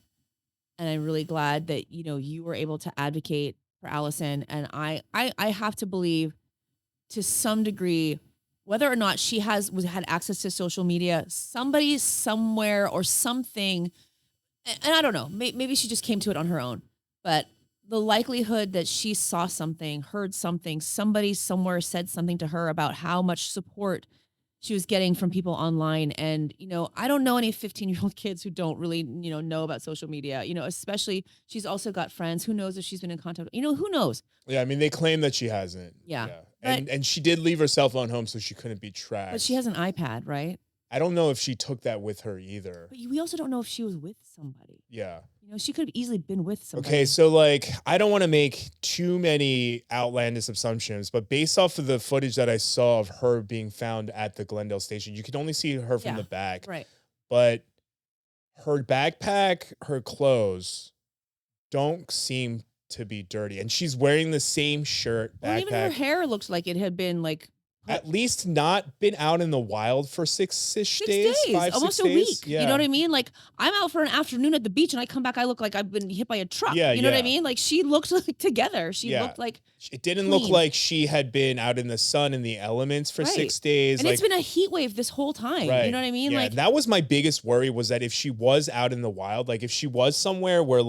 and I'm really glad that, you were able to advocate for Alison, and I have to believe, to some degree, whether or not she had access to social media, somebody somewhere or something, and I don't know, maybe she just came to it on her own, but the likelihood that she saw something, heard something, somebody somewhere said something to her about how much support she was getting from people online. And, I don't know any 15-year-old kids who don't really, know about social media, especially she's also got friends. Who knows if she's been in contact, who knows? Yeah. I mean, they claim that she hasn't. Yeah. And she did leave her cell phone home so she couldn't be tracked. But she has an iPad, right? I don't know if she took that with her either. But we also don't know if she was with somebody. Yeah. She could have easily been with somebody. Okay, so I don't want to make too many outlandish assumptions, but based off of the footage that I saw of her being found at the Glendale station, you could only see her from the back. Right. But her backpack, her clothes don't seem to be dirty. And she's wearing the same shirt, backpack. Well, even her hair looks like it had been at least not been out in the wild for 6-ish days. 5, almost 6 a days. week. Yeah. You know what I mean? I'm out for an afternoon at the beach and I come back, I look like I've been hit by a truck. Yeah, you know what I mean? She looked together. She looked like it didn't look like she had been out in the sun in the elements for 6 days. And it's been a heat wave this whole time. Right. You know what I mean? Yeah, that was my biggest worry, was that if she was out in the wild, if she was somewhere where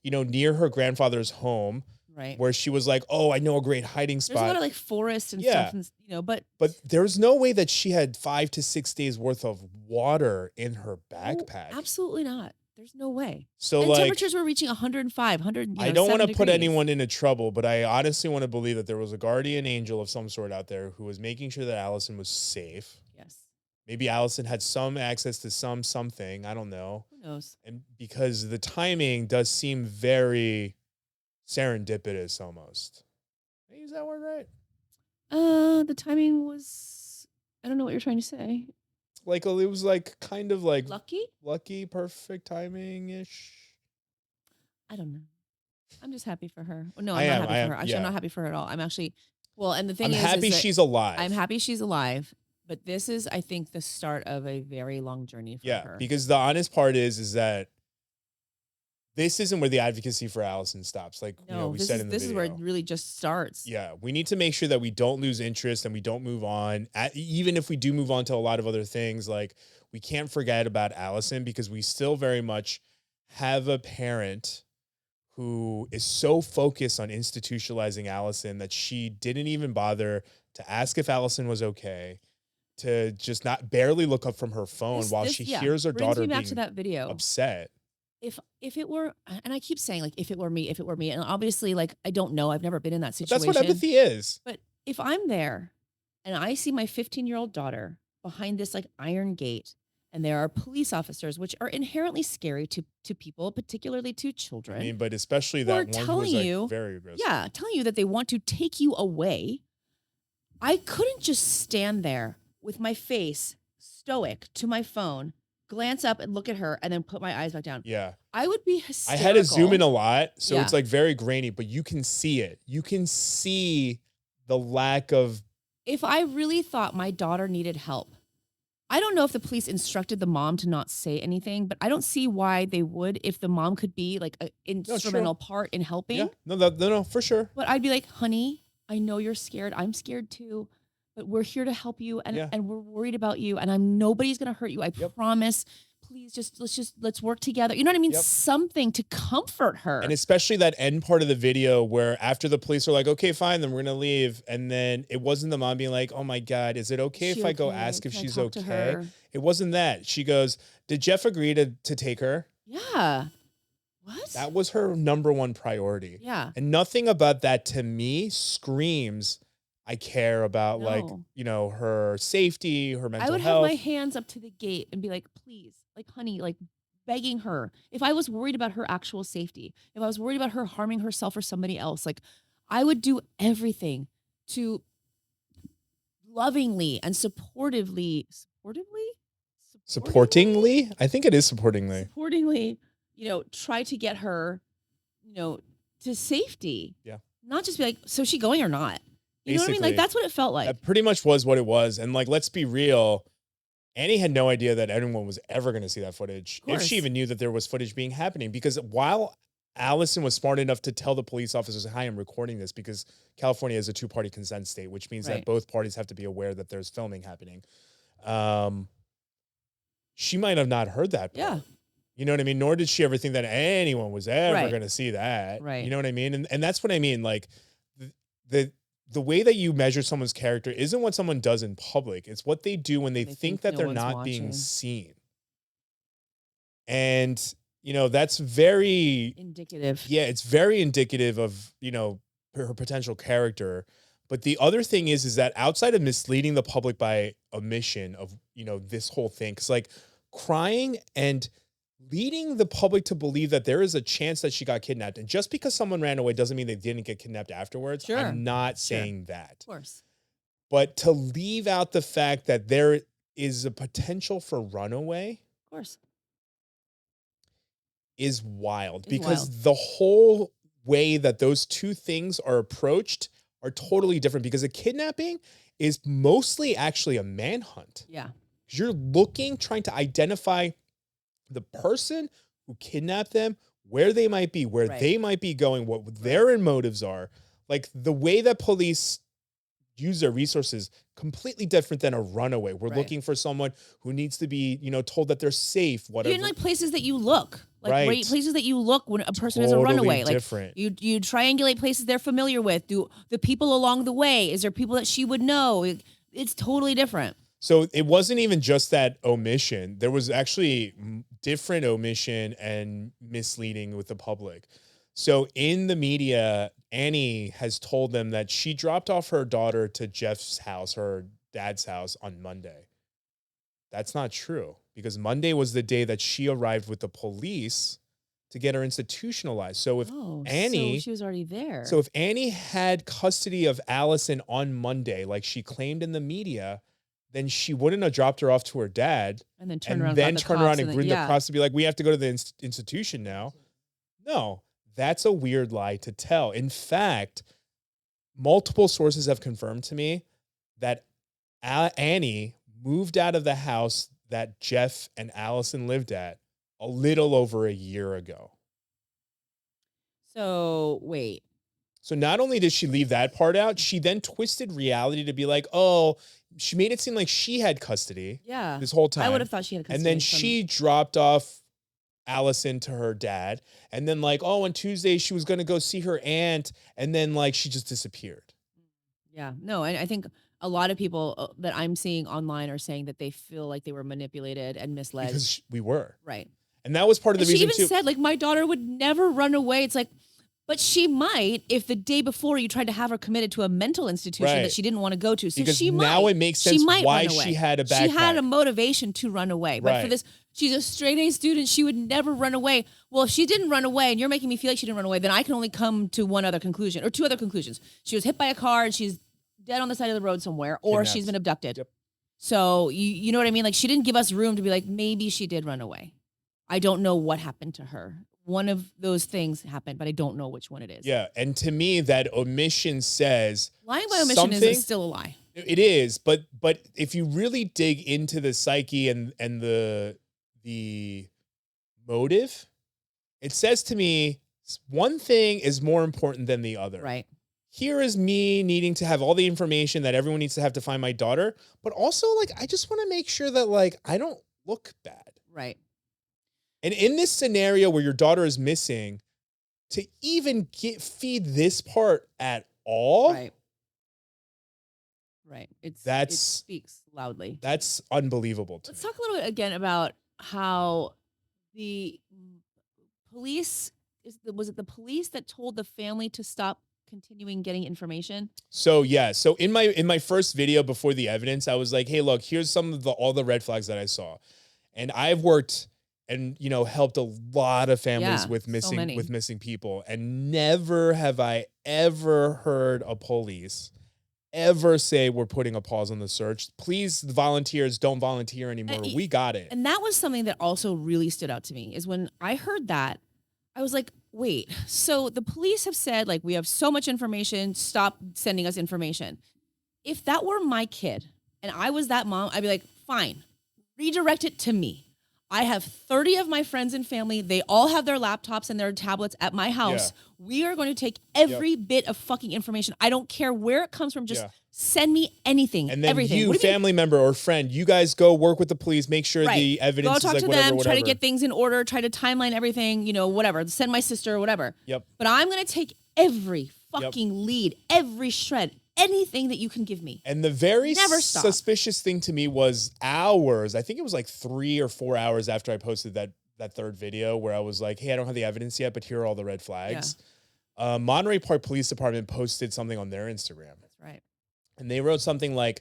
near her grandfather's home, right, where she was like, oh, I know a great hiding spot. There's a lot of forest and stuff, and, but there's no way that she had 5 to 6 days worth of water in her backpack. Oh, absolutely not. There's no way. So temperatures were reaching 105, 100. I don't want to put anyone into trouble, but I honestly want to believe that there was a guardian angel of some sort out there who was making sure that Alison was safe. Yes. Maybe Alison had some access to something. I don't know. Who knows? And because the timing does seem very serendipitous almost. Did I use that word right? The timing was, I don't know what you're trying to say. It was kind of lucky, perfect timing-ish. I don't know. I'm just happy for her. No, I'm not happy for her. Actually, I'm not happy for her at all. I'm actually, and the thing is, I'm happy she's alive. I'm happy she's alive, But this is, I think, the start of a very long journey for her. Because the honest part is that this isn't where the advocacy for Alison stops. Like, we said in the video. This is where it really just starts. Yeah, we need to make sure that we don't lose interest and we don't move on. Even if we do move on to a lot of other things, like we can't forget about Alison because we still very much have a parent who is so focused on institutionalizing Alison that she didn't even bother to ask if Alison was okay, to just not barely look up from her phone while she hears her daughter being to that video. upset. If it were, and I keep saying like, if it were me, and obviously like, I don't know, I've never been in that situation. But that's what empathy is. But if I'm there and I see my 15-year-old daughter behind this like iron gate, and there are police officers, which are inherently scary to people, particularly to children. I mean, but especially that one who was like very aggressive. Yeah, telling you that they want to take you away. I couldn't just stand there with my face stoic to my phone, glance up and look at her, and then put my eyes back down. Yeah. I would be hysterical. I had to zoom in a lot, so it's like very grainy, but you can see it. You can see the lack of... If I really thought my daughter needed help, I don't know if the police instructed the mom to not say anything, but I don't see why they would if the mom could be like an instrumental part in helping. Yeah, no, for sure. But I'd be like, honey, I know you're scared. I'm scared too, but we're here to help you, and we're worried about you, and nobody's gonna hurt you. I promise. Please, let's work together. You know what I mean? Something to comfort her. And especially that end part of the video where after the police are like, okay, fine, then we're going to leave. And then it wasn't the mom being like, oh my God, is it okay if I go ask if she's okay? It wasn't that. She goes, did Jeff agree to take her? Yeah. What? That was her number one priority. Yeah. And nothing about that to me screams, I care about her safety, her mental health. I would have my hands up to the gate and be like, please, like, honey, like begging her. If I was worried about her actual safety, if I was worried about her harming herself or somebody else, like I would do everything to lovingly and supportingly, I think it is supportingly, try to get her, to safety. Yeah. Not just be like, so is she going or not? You know what I mean? Like, that's what it felt like. That pretty much was what it was. And like, let's be real. Annie had no idea that anyone was ever going to see that footage. If she even knew that there was footage happening. Because while Alison was smart enough to tell the police officers, hi, I'm recording this, because California is a 2-party consent state, which means that both parties have to be aware that there's filming happening. She might have not heard that part. Yeah. You know what I mean? Nor did she ever think that anyone was ever going to see that. Right. You know what I mean? And that's what I mean. Like the way that you measure someone's character isn't what someone does in public. It's what they do when they think that they're not being seen. And, that's very indicative. Yeah, it's very indicative of, her potential character. But the other thing is that outside of misleading the public by omission of, this whole thing, because like crying and leading the public to believe that there is a chance that she got kidnapped. And just because someone ran away doesn't mean they didn't get kidnapped afterwards. Sure. I'm not saying that. Of course. But to leave out the fact that there is a potential for runaway. Of course. Is wild. Because the whole way that those two things are approached are totally different. Because a kidnapping is mostly actually a manhunt. Yeah. You're trying to identify the person who kidnapped them, where they might be, where they might be going, what their motives are. Like the way that police use their resources, completely different than a runaway. We're looking for someone who needs to be, told that they're safe, whatever. Even like places that you look. Like places that you look when a person is a runaway. Like different. You triangulate places they're familiar with. Do the people along the way, is there people that she would know? It's totally different. So it wasn't even just that omission. There was actually different omission and misleading with the public. So in the media, Annie has told them that she dropped off her daughter to Jeff's house, her dad's house, on Monday. That's not true, because Monday was the day that she arrived with the police to get her institutionalized. So if Annie... So she was already there. So if Annie had custody of Alison on Monday, like she claimed in the media, then she wouldn't have dropped her off to her dad and then turn around and bring the cops to be like, we have to go to the institution now. No, that's a weird lie to tell. In fact, multiple sources have confirmed to me that Annie moved out of the house that Jeff and Alison lived at a little over a year ago. So, wait. So not only did she leave that part out, she then twisted reality to be like, oh, she made it seem like she had custody. Yeah. This whole time. I would have thought she had custody. And then she dropped off Alison to her dad. And then like, oh, on Tuesday she was going to go see her aunt. And then like, she just disappeared. Yeah. No, I think a lot of people that I'm seeing online are saying that they feel like they were manipulated and misled. Because we were. Right. And that was part of the reason too. She even said like, my daughter would never run away. It's like, but she might if the day before you tried to have her committed to a mental institution that she didn't want to go to. So because she might. Now it makes sense why she had a backpack. She had a motivation to run away. But for this, she's a straight A student. She would never run away. Well, if she didn't run away and you're making me feel like she didn't run away, then I can only come to one other conclusion or two other conclusions. She was hit by a car and she's dead on the side of the road somewhere, or she's been abducted. Yep. So you know what I mean? Like she didn't give us room to be like, maybe she did run away. I don't know what happened to her. One of those things happened, but I don't know which one it is. Yeah, and to me, that omission says lying by omission is still a lie. It is, but if you really dig into the psyche and the motive, it says to me one thing is more important than the other. Right. Here is me needing to have all the information that everyone needs to have to find my daughter, but also like I just want to make sure that like I don't look bad. Right. And in this scenario where your daughter is missing, to even feed this part at all, right, it speaks loudly. That's unbelievable. Let's talk a little bit again about how the police was it the police that told the family to stop continuing getting information? So so in my first video before the evidence, I was like, hey, look, here's some of all the red flags that I saw, and I've worked and helped a lot of families with missing people, and never have I ever heard a police ever say we're putting a pause on the search. Please, the volunteers don't volunteer anymore. We got it. And that was something that also really stood out to me is when I heard that, I was like, wait, so the police have said like we have so much information, stop sending us information. If that were my kid and I was that mom, I'd be like, fine, redirect it to me. I have 30 of my friends and family. They all have their laptops and their tablets at my house. Yeah. We are going to take every bit of fucking information. I don't care where it comes from. Just send me anything, and then everything. You, family member or friend, you guys go work with the police. Make sure the evidence is like whatever. Go talk to them. Try to get things in order. Try to timeline everything. Whatever. Send my sister or whatever. Yep. But I'm going to take every fucking lead, every shred. Anything that you can give me. And the very suspicious thing to me was hours. I think it was like 3 or 4 hours after I posted that third video where I was like, hey, I don't have the evidence yet, but here are all the red flags. Yeah. Monterey Park Police Department posted something on their Instagram. That's right. And they wrote something like,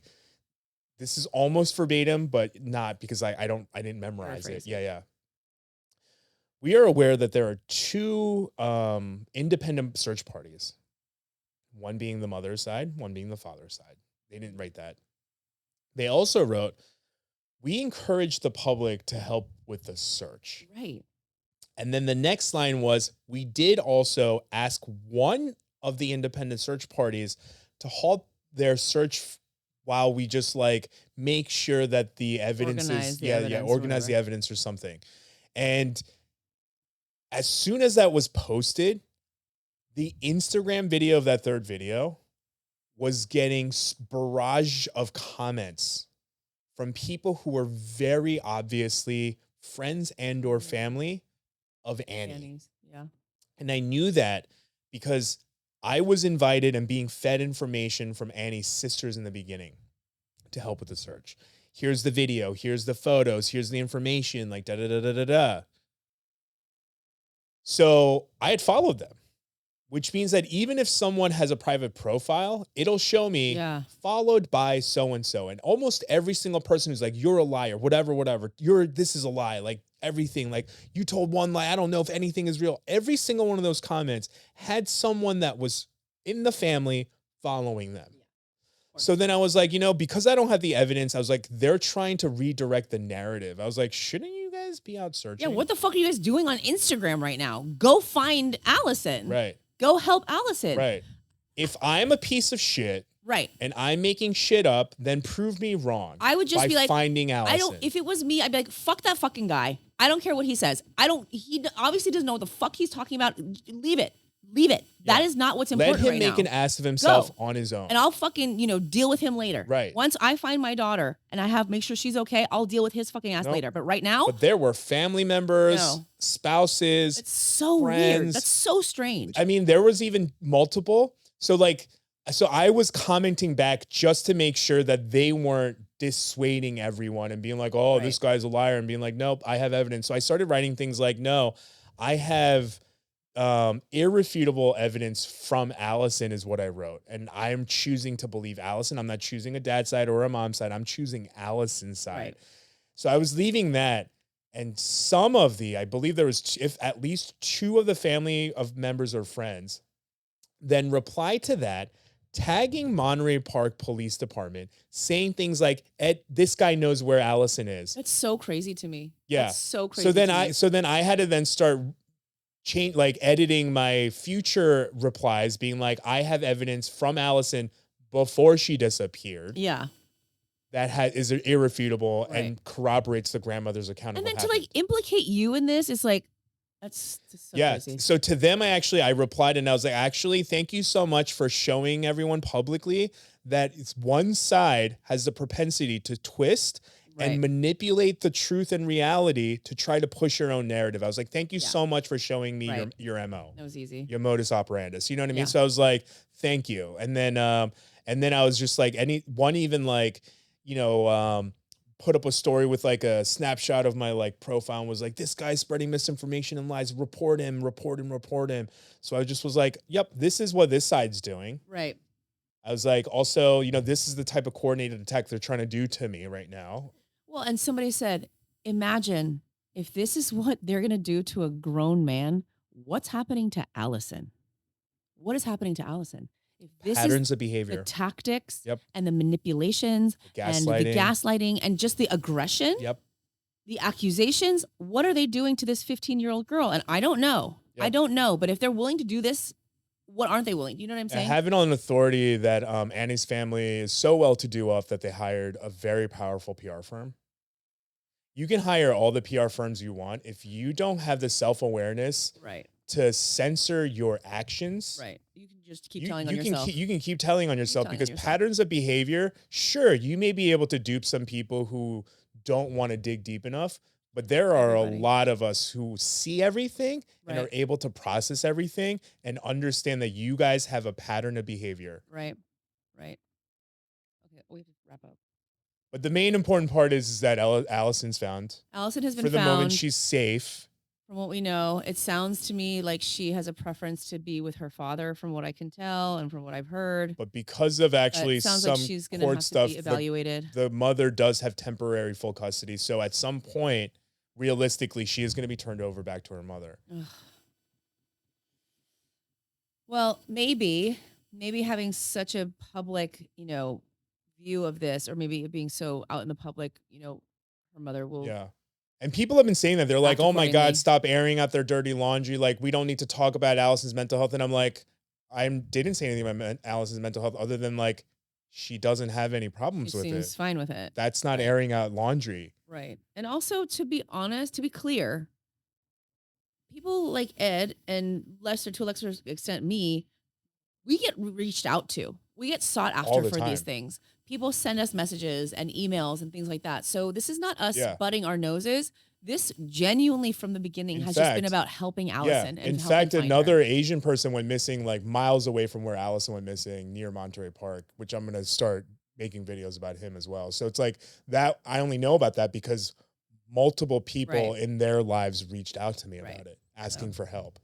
this is almost verbatim, but not because I didn't memorize it. Yeah. We are aware that there are 2 independent search parties. One being the mother's side, one being the father's side. They didn't write that. They also wrote, we encourage the public to help with the search. Right. And then the next line was, we did also ask one of the independent search parties to halt their search while we just like make sure that the evidence organize the evidence or something. And as soon as that was posted, the Instagram video of that third video was getting barrage of comments from people who were very obviously friends and or family of Annie. Yeah. And I knew that because I was invited and being fed information from Annie's sisters in the beginning to help with the search. Here's the video. Here's the photos. Here's the information, like da-da-da-da-da-da. So I had followed them. Which means that even if someone has a private profile, it'll show me followed by so-and-so. And almost every single person who's like, you're a liar, whatever, this is a lie. Like everything, like you told one lie. I don't know if anything is real. Every single one of those comments had someone that was in the family following them. So then I was like, because I don't have the evidence, I was like, they're trying to redirect the narrative. I was like, shouldn't you guys be out searching? Yeah, what the fuck are you guys doing on Instagram right now? Go find Alison. Right. Go help Alison. Right. If I'm a piece of shit Right. And I'm making shit up, then prove me wrong. I would just be like, finding Alison. if it was me, I'd be like, fuck that fucking guy. I don't care what he says. He obviously doesn't know what the fuck he's talking about. Leave it. Leave it. Yeah. That is not what's important right now. Let him make an ass of himself on his own. And I'll fucking, deal with him later. Right. Once I find my daughter and make sure she's okay, I'll deal with his fucking ass later. But right now. But there were family members, spouses. It's so friends. weird. That's so strange. I mean, there was even multiple. So I was commenting back just to make sure that they weren't dissuading everyone and being like, oh, this guy's a liar, and being like, nope, I have evidence. So I started writing things like, no, I have irrefutable evidence from Alison is what I wrote. And I'm choosing to believe Alison. I'm not choosing a dad's side or a mom's side. I'm choosing Alison's side. Right. So I was leaving that. And I believe there was, if at least 2 of the family of members or friends, then reply to that, tagging Monterey Park Police Department, saying things like, this guy knows where Alison is. That's so crazy to me. Yeah. That's so crazy. So then I had to then start editing my future replies, being like, I have evidence from Alison before she disappeared. Yeah. That is irrefutable and corroborates the grandmother's account. And then to implicate you in this is like, that's so crazy. So to them, I replied and I was like, actually, thank you so much for showing everyone publicly that it's one side has the propensity to twist and manipulate the truth and reality to try to push your own narrative. I was like, thank you so much for showing me your MO. That was easy. Your modus operandus. You know what I mean? So I was like, thank you. And then I was just like, put up a story with like a snapshot of my profile and was like, this guy's spreading misinformation and lies. Report him. So I just was like, yep, this is what this side's doing. Right. I was like, also, this is the type of coordinated attack they're trying to do to me right now. Well, and somebody said, imagine if this is what they're going to do to a grown man, what's happening to Alison? What is happening to Alison? If this patterns of behavior, the tactics and the manipulations and the gaslighting and just the aggression, the accusations, what are they doing to this 15-year-old girl? And I don't know. I don't know. But if they're willing to do this, what aren't they willing? You know what I'm saying? I have it on authority that Annie's family is so well-to-do off that they hired a very powerful PR firm. You can hire all the PR firms you want. If you don't have the self-awareness to censor your actions. Right. You can just keep telling on yourself. You can keep telling on yourself because patterns of behavior, sure, you may be able to dupe some people who don't want to dig deep enough, but there are a lot of us who see everything and are able to process everything and understand that you guys have a pattern of behavior. Right. Okay, we have to wrap up. But the main important part is that Alison's found. Alison has been found. For the moment, she's safe. From what we know, it sounds to me like she has a preference to be with her father, from what I can tell and from what I've heard. But because of actually some she's gonna court have stuff, to be evaluated. The mother does have temporary full custody. So at some point, realistically, she is going to be turned over back to her mother. Ugh. Well, maybe having such a public, view of this, or maybe it being so out in the public, her mother will. Yeah. And people have been saying that. They're like, oh my God, stop airing out their dirty laundry. Like, we don't need to talk about Alison's mental health. And I'm like, I didn't say anything about Alison's mental health other than like, she doesn't have any problems with it. She seems fine with it. That's not airing out laundry. Right. And also, to be honest, to be clear, people like Ed and to a lesser extent me, we get reached out to. We get sought after for these things. People send us messages and emails and things like that. So this is not us butting our noses. This genuinely from the beginning has just been about helping Alison. Yeah. In fact, another Asian person went missing like miles away from where Alison went missing near Monterey Park, which I'm going to start making videos about him as well. So it's like that. I only know about that because multiple people in their lives reached out to me about it, asking for help.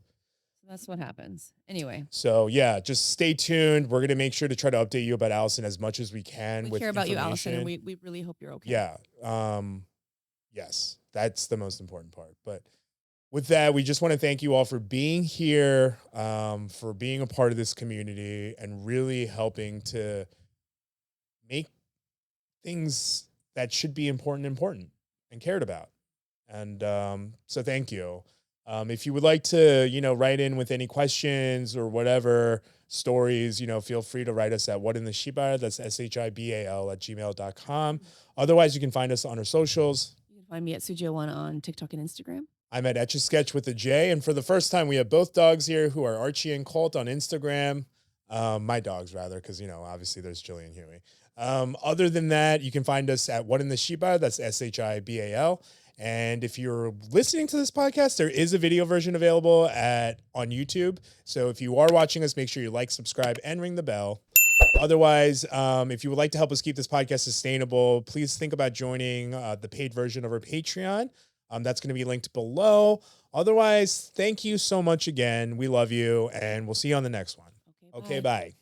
That's what happens. Anyway. So yeah, just stay tuned. We're going to make sure to try to update you about Alison as much as we can. We care about you, Alison, and we really hope you're okay. Yeah. Yes, that's the most important part. But with that, we just want to thank you all for being here, for being a part of this community and really helping to make things that should be important and cared about. And so thank you. If you would like to, write in with any questions or whatever, stories, feel free to write us at WhatintheShibal. That's SHIBAL @gmail.com. Otherwise, you can find us on our socials. You can find me at Soogia1 on TikTok and Instagram. I'm at Etch-a-Sketch with a J. And for the first time, we have both dogs here who are Archie and Colt on Instagram. My dogs, rather, because, obviously there's Jillian Huey. Other than that, you can find us at WhatintheShibal. That's SHIBAL. And if you're listening to this podcast, there is a video version available on YouTube. So if you are watching us, make sure you like, subscribe, and ring the bell. Otherwise, if you would like to help us keep this podcast sustainable, please think about joining the paid version of our Patreon. That's going to be linked below. Otherwise, thank you so much again. We love you, and we'll see you on the next one. Okay, bye.